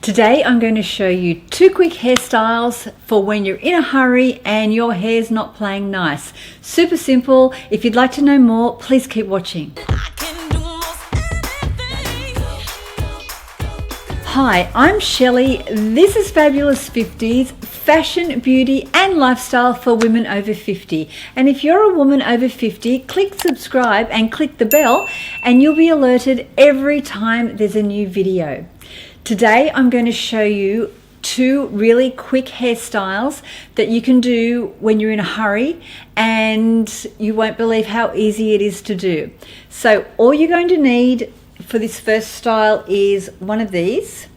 Today I'm going to show you 2 quick hairstyles for when you're in a hurry and your hair's not playing nice. Super simple. If you'd like to know more, please keep watching. Hi, I'm Shelley. This is Fabulous50s, fashion, beauty and lifestyle for women over 50. And if you're a woman over 50, click subscribe and click the bell and you'll be alerted every time there's a new video. Today I'm going to show you 2 really quick hairstyles that you can do when you're in a hurry, and you won't believe how easy it is to do. So all you're going to need for this first style is one of these.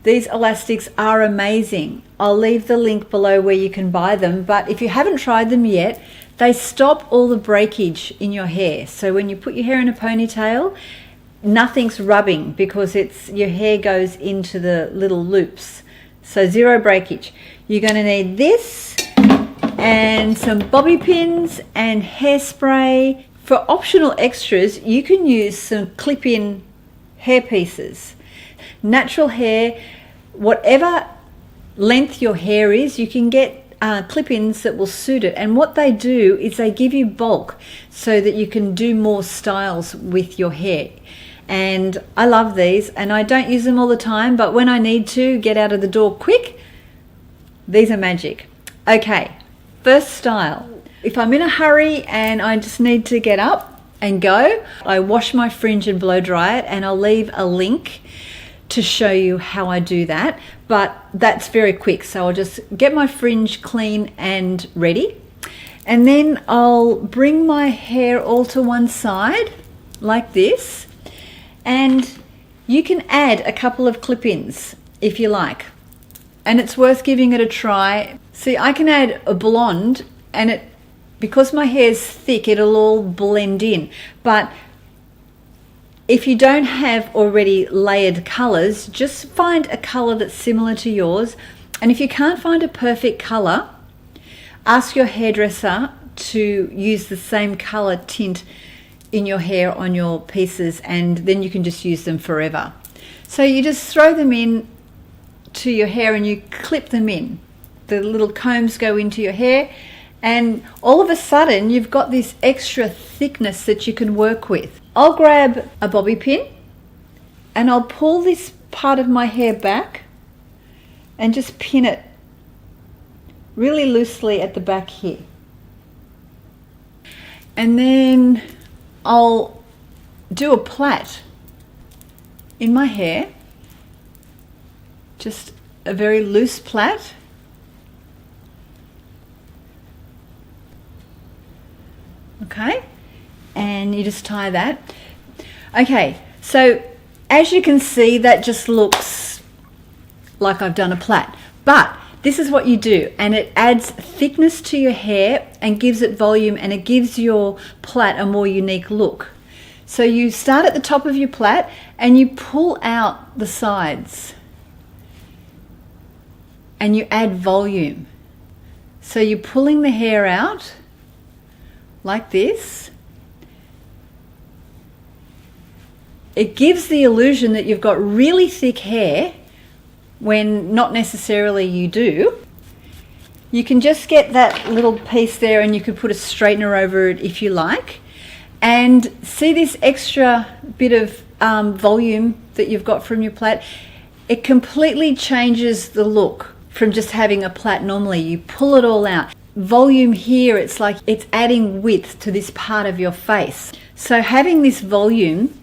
These elastics are amazing. I'll leave the link below where you can buy them, but if you haven't tried them yet, they stop all the breakage in your hair. So when you put your hair in a ponytail, nothing's rubbing because your hair goes into the little loops. So 0 breakage. You're going to need this and some bobby pins and hairspray. For optional extras, you can use some clip-in hair pieces. Natural hair, whatever length your hair is, you can get clip-ins that will suit it, and what they do is they give you bulk so that you can do more styles with your hair. And I love these, and I don't use them all the time, but when I need to get out of the door quick, these are magic. Okay, first style. If I'm in a hurry and I just need to get up and go, I wash my fringe and blow dry it, and I'll leave a link to show you how I do that, but that's very quick. So I'll just get my fringe clean and ready, and then I'll bring my hair all to one side like this. And you can add a couple of clip-ins if you like, and it's worth giving it a try. See, I can add a blonde, and because my hair's thick, it'll all blend in. But if you don't have already layered colors, just find a color that's similar to yours. And if you can't find a perfect color, ask your hairdresser to use the same color tint in your hair on your pieces, and then you can just use them forever. So you just throw them in to your hair and you clip them in. The little combs go into your hair, and all of a sudden you've got this extra thickness that you can work with. I'll grab a bobby pin and I'll pull this part of my hair back and just pin it really loosely at the back here. And then I'll do a plait in my hair, just a very loose plait. Okay, and you just tie that. Okay, so as you can see, that just looks like I've done a plait, but this is what you do, and it adds thickness to your hair and gives it volume, and it gives your plait a more unique look. So you start at the top of your plait and you pull out the sides and you add volume. So you're pulling the hair out like this. It gives the illusion that you've got really thick hair when not necessarily you do. You can just get that little piece there and you could put a straightener over it if you like. And see this extra bit of volume that you've got from your plait? It completely changes the look from just having a plait normally. You pull it all out. Volume here, it's like it's adding width to this part of your face. So having this volume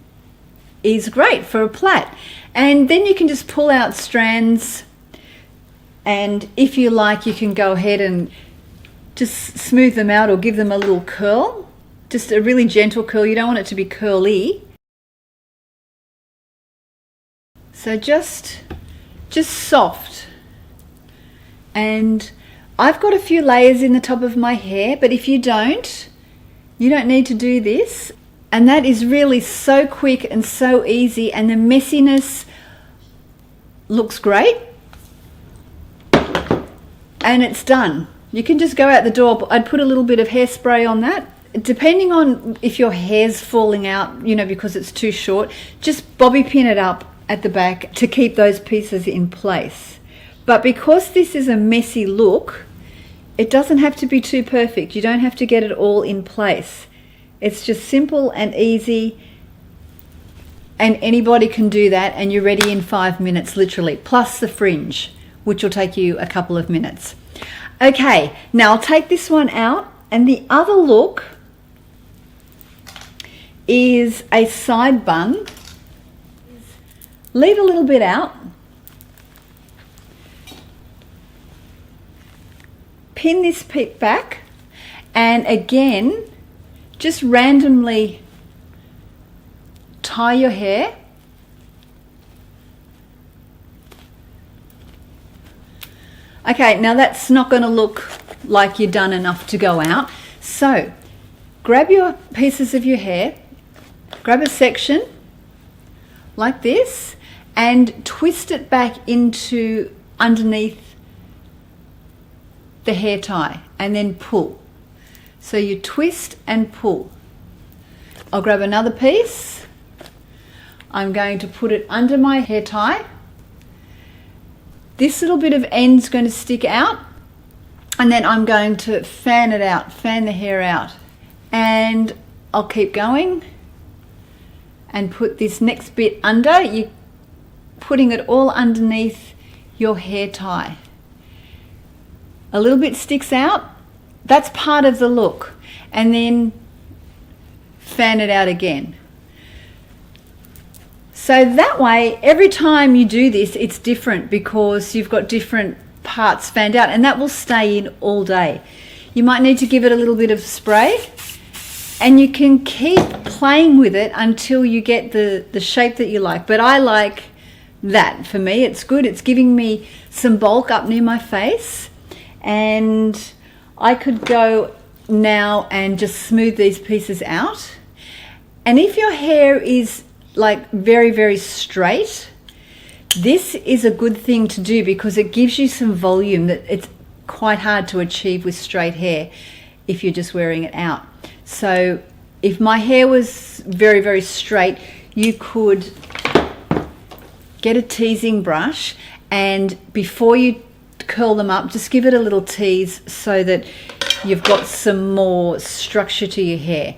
is great for a plait. And then you can just pull out strands, and if you like, you can go ahead and just smooth them out or give them a little curl, just a really gentle curl. You don't want it to be curly. So just soft. And I've got a few layers in the top of my hair, but if you don't need to do this. And that is really so quick and so easy, and the messiness looks great, and it's done. You can just go out the door. I'd put a little bit of hairspray on that. Depending on if your hair's falling out, because it's too short, just bobby pin it up at the back to keep those pieces in place. But because this is a messy look, it doesn't have to be too perfect. You don't have to get it all in place. It's just simple and easy, and anybody can do that, and you're ready in 5 minutes literally, plus the fringe, which will take you a couple of minutes. Okay, now I'll take this one out, and the other look is a side bun. Leave a little bit out, pin this peak back, and again just randomly tie your hair. Okay, now that's not going to look like you've done enough to go out, so grab your pieces of your hair, grab a section like this and twist it back into underneath the hair tie and then pull. So you twist and pull. I'll grab another piece. I'm going to put it under my hair tie. This little bit of end's going to stick out, and then I'm going to fan it out, fan the hair out, and I'll keep going and put this next bit under. You're putting it all underneath your hair tie. A little bit sticks out, that's part of the look, and then fan it out again. So that way, every time you do this, it's different because you've got different parts fanned out, and that will stay in all day. You might need to give it a little bit of spray, and you can keep playing with it until you get the shape that you like. But I like that. For me, it's good. It's giving me some bulk up near my face, and I could go now and just smooth these pieces out. And if your hair is like very, very straight, this is a good thing to do because it gives you some volume that it's quite hard to achieve with straight hair if you're just wearing it out. So if my hair was very, very straight, you could get a teasing brush, and before you curl them up, just give it a little tease so that you've got some more structure to your hair.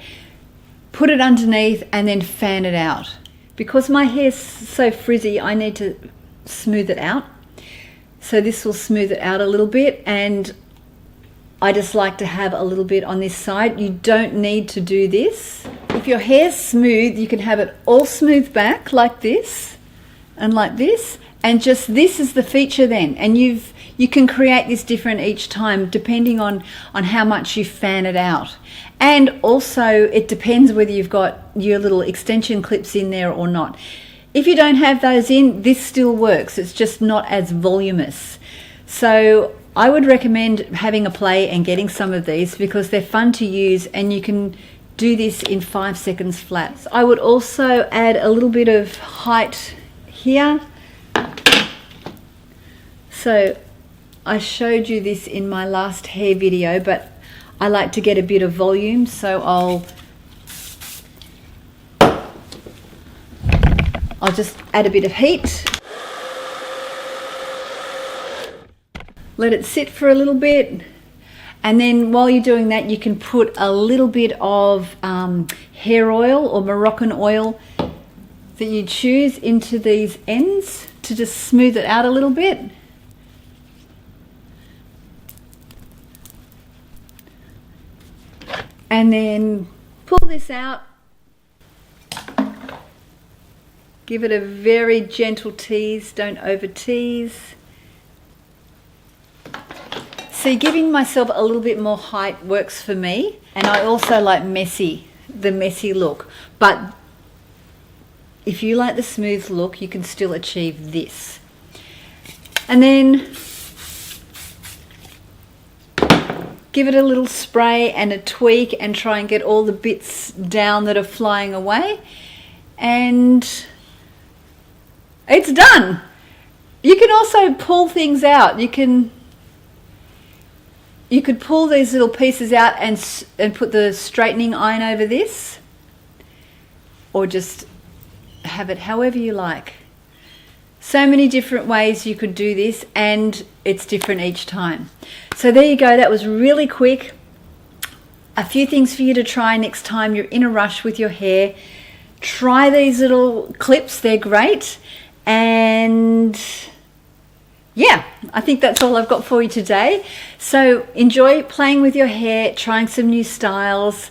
Put it underneath and then fan it out. Because my hair's so frizzy, I need to smooth it out. So this will smooth it out a little bit, and I just like to have a little bit on this side. You don't need to do this. If your hair's smooth, you can have it all smooth back like this and like this, and just this is the feature then. And you can create this different each time depending on how much you fan it out. And also it depends whether you've got your little extension clips in there or not. If you don't have those in, this still works. It's just not as voluminous. So I would recommend having a play and getting some of these because they're fun to use, and you can do this in 5 seconds flat. I would also add a little bit of height here. So I showed you this in my last hair video, but I like to get a bit of volume, so I'll just add a bit of heat. Let it sit for a little bit, and then while you're doing that, you can put a little bit of hair oil or Moroccan oil that you choose into these ends to just smooth it out a little bit. And then pull this out, give it a very gentle tease, don't over tease. See, giving myself a little bit more height works for me, and I also like the messy look. But if you like the smooth look, you can still achieve this. And then give it a little spray and a tweak and try and get all the bits down that are flying away, and it's done. You can also pull things out. You could pull these little pieces out and put the straightening iron over this, or just have it however you like. So many different ways you could do this, and it's different each time. So there you go. That was really quick. A few things for you to try next time you're in a rush with your hair. Try these little clips. They're great. And yeah, I think that's all I've got for you today. So enjoy playing with your hair, trying some new styles.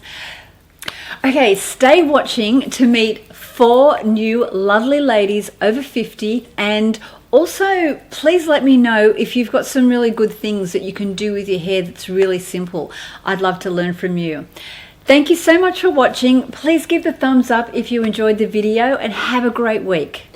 Okay, stay watching to meet 4 new lovely ladies over 50, and also please let me know if you've got some really good things that you can do with your hair that's really simple. I'd love to learn from you. Thank you so much for watching. Please give the thumbs up if you enjoyed the video, and have a great week.